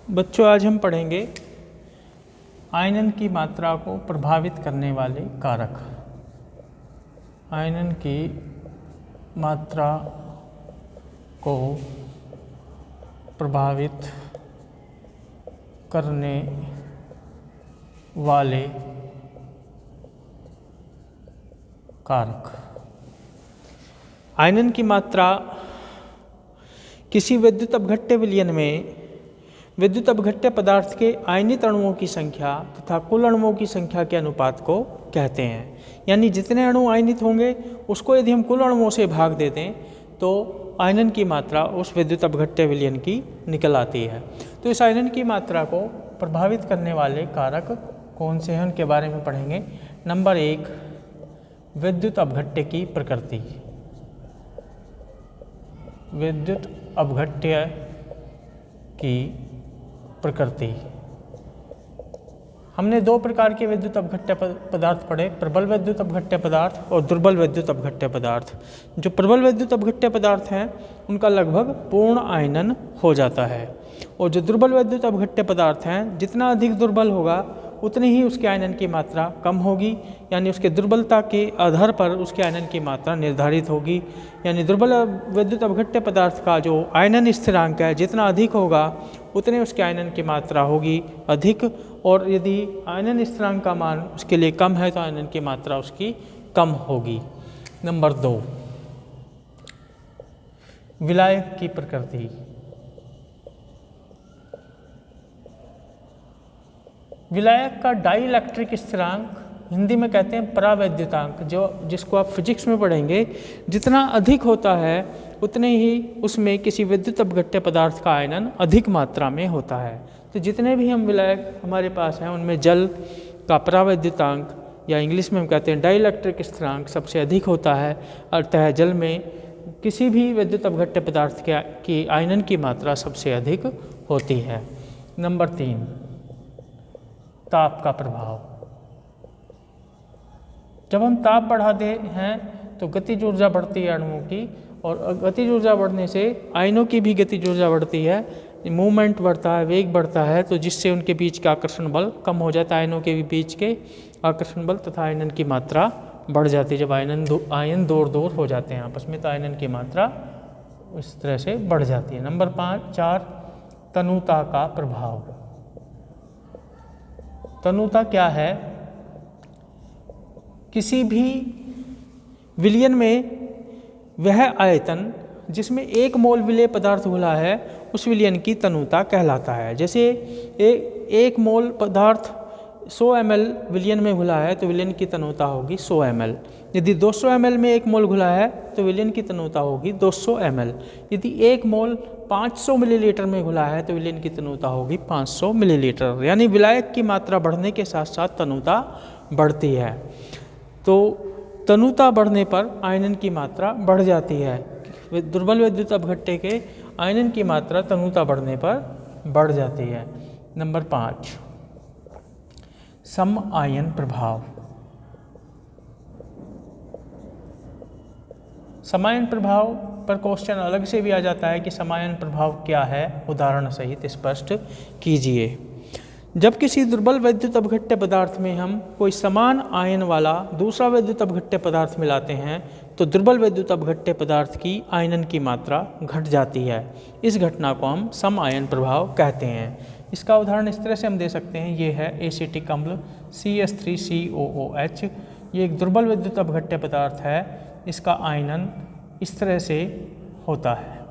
बच्चों, आज हम पढ़ेंगे आयनन की मात्रा को प्रभावित करने वाले कारक। आयनन की मात्रा को प्रभावित करने वाले कारक। आयनन की मात्रा किसी विद्युत अपघट्य विलयन में विद्युत अपघट्य पदार्थ के आयनित अणुओं की संख्या तथा कुल अणुओं की संख्या के अनुपात को कहते हैं। यानी जितने अणु आयनित होंगे उसको यदि हम कुल अणुओं से भाग दे दें तो आयनन की मात्रा उस विद्युत अपघट्य विलयन की निकल आती है। तो इस आयनन की मात्रा को प्रभावित करने वाले कारक कौन से हैं उनके बारे में पढ़ेंगे। नंबर 1, विद्युत अपघट्य की प्रकृति। विद्युत अपघट्य की प्रकृति। हमने दो प्रकार के विद्युत अपघट्य पदार्थ पढ़े, प्रबल विद्युत अपघट्य पदार्थ और दुर्बल विद्युत अपघट्य पदार्थ। जो प्रबल विद्युत अपघट्य पदार्थ हैं उनका लगभग पूर्ण आयनन हो जाता है, और जो दुर्बल विद्युत अपघट्य पदार्थ हैं जितना अधिक दुर्बल होगा उतनी ही उसके आयनन की मात्रा कम होगी। यानी उसके दुर्बलता के आधार पर उसके आयनन की मात्रा निर्धारित होगी। यानी दुर्बल विद्युत अपघट्य पदार्थ का जो आयनन स्थिरांक है जितना अधिक होगा उतने उसके आयनन की मात्रा होगी अधिक, और यदि आयनन स्थिरांक का मान उसके लिए कम है तो आयनन की मात्रा उसकी कम होगी। नंबर 2, विलायक की प्रकृति। विलायक का डाइइलेक्ट्रिक स्थिरांक हिंदी में कहते हैं परावैद्युतांक, जिसको आप फिजिक्स में पढ़ेंगे। जितना अधिक होता है उतने ही उसमें किसी विद्युत अपघट्य पदार्थ का आयनन अधिक मात्रा में होता है। तो जितने भी हम विलायक हमारे पास हैं उनमें जल का परावैद्युतांक या इंग्लिश में हम कहते हैं डाइइलेक्ट्रिक स्थिरांक सबसे अधिक होता है। अतः जल में किसी भी विद्युत अपघट्य पदार्थ की आयनन की मात्रा सबसे अधिक होती है। नंबर 3, ताप का प्रभाव। जब हम ताप बढ़ाते हैं तो गतिज ऊर्जा बढ़ती है अणुओं की, और गतिज ऊर्जा बढ़ने से आयनों की भी गतिज ऊर्जा बढ़ती है, मूवमेंट बढ़ता है, वेग बढ़ता है, तो जिससे उनके बीच का आकर्षण बल कम हो जाता है। आयनों के बीच के आकर्षण बल तथा आयनन की मात्रा बढ़ जाती है। जब आयन दूर हो जाते हैं आपस में तो आयनन की मात्रा इस तरह से बढ़ जाती है। नंबर 4, तनुता का प्रभाव। तनुता क्या है? किसी भी विलयन में वह आयतन जिसमें 1 मोल विलेय पदार्थ घुला है उस विलयन की तनुता कहलाता है। जैसे 1 मोल पदार्थ 100 ml विलयन में घुला है तो विलयन की तनुता होगी 100 ml। यदि 200 ml में 1 मोल घुला है तो विलयन की तनुता होगी 200 ml। यदि 1 मोल 500 मिलीलीटर में घुला है तो विलयन की तनुता होगी 500 मिलीलीटर। यानी विलायक की मात्रा बढ़ने के साथ साथ तनुता बढ़ती है। तो तनुता बढ़ने पर आयनन की मात्रा बढ़ जाती है। दुर्बल विद्युत अपघट्य के आयनन की मात्रा तनुता बढ़ने पर बढ़ जाती है। नंबर 5, सम आयन प्रभाव। समायन प्रभाव पर क्वेश्चन अलग से भी आ जाता है कि समायन प्रभाव क्या है, उदाहरण सहित स्पष्ट कीजिए। जब किसी दुर्बल विद्युत अपघट्य पदार्थ में हम कोई समान आयन वाला दूसरा विद्युत अपघट्य पदार्थ मिलाते हैं तो दुर्बल विद्युत अपघट्य पदार्थ की आयनन की मात्रा घट जाती है। इस घटना को हम सम आयन प्रभाव कहते हैं। इसका उदाहरण इस तरह से हम दे सकते हैं। ये है एसिटिक अम्ल CH3COOH। ये एक दुर्बल विद्युत अपघट्य पदार्थ है। इसका आयनन इस तरह से होता है।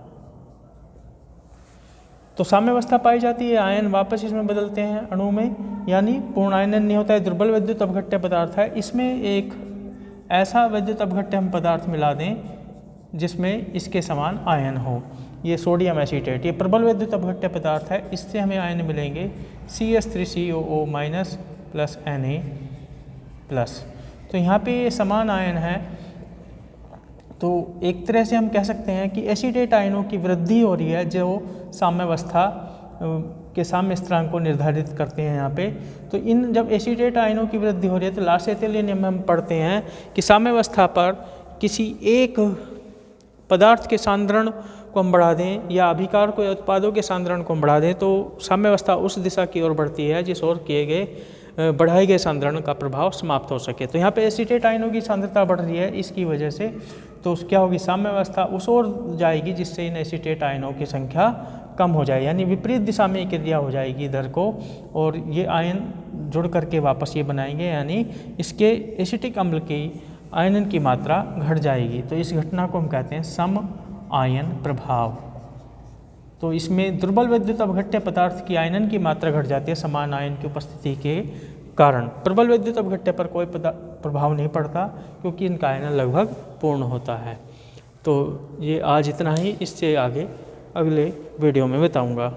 तो साम्यावस्था पाई जाती है, आयन वापस इसमें बदलते हैं अणु में, यानी पूर्ण आयनन नहीं होता है। दुर्बल विद्युत अपघट्य पदार्थ है, इसमें एक ऐसा विद्युत अपघट्य हम पदार्थ मिला दें जिसमें इसके समान आयन हो। ये सोडियम एसीटेट, ये प्रबल विद्युत अपघट्य पदार्थ है, इससे हमें आयन मिलेंगे CH3COO- प्लस Na प्लस। तो यहाँ पे ये समान आयन है। तो एक तरह से हम कह सकते हैं कि एसीटेट आयनों की वृद्धि हो रही है जो साम्यावस्था के साम्य स्थिरांक को निर्धारित करते हैं यहाँ पे। तो इन जब एसीटेट आयनों की वृद्धि हो रही है तो लासेटेलियन नियम हम पढ़ते हैं कि साम्यावस्था पर किसी एक पदार्थ के सांद्रण को हम बढ़ा दें या अभिकार को या उत्पादों के सांद्रण को हम बढ़ा दें तो साम्यावस्था उस दिशा की ओर बढ़ती है जिस ओर किए गए बढ़ाए गए सांद्रण का प्रभाव समाप्त हो सके। तो यहाँ पे एसीटेट आयनों की सांद्रता बढ़ रही है इसकी वजह से, तो क्या होगी, साम्यावस्था उस ओर जाएगी जिससे इन एसीटेट आयनों की संख्या कम हो जाए, यानी विपरीत दिशा में क्रिया हो जाएगी इधर को, और ये आयन जुड़ करके वापस ये बनाएंगे, यानी इसके एसिटिक अम्ल की आयनन की मात्रा घट जाएगी। तो इस घटना को हम कहते हैं सम आयन प्रभाव। तो इसमें दुर्बल वैद्युत अपघट्य पदार्थ की आयनन की मात्रा घट जाती है समान आयन की उपस्थिति के कारण। प्रबल वैद्युत अपघट्य पर कोई प्रभाव नहीं पड़ता क्योंकि इनका आयनन लगभग पूर्ण होता है। तो ये आज इतना ही, इससे आगे अगले वीडियो में बताऊंगा।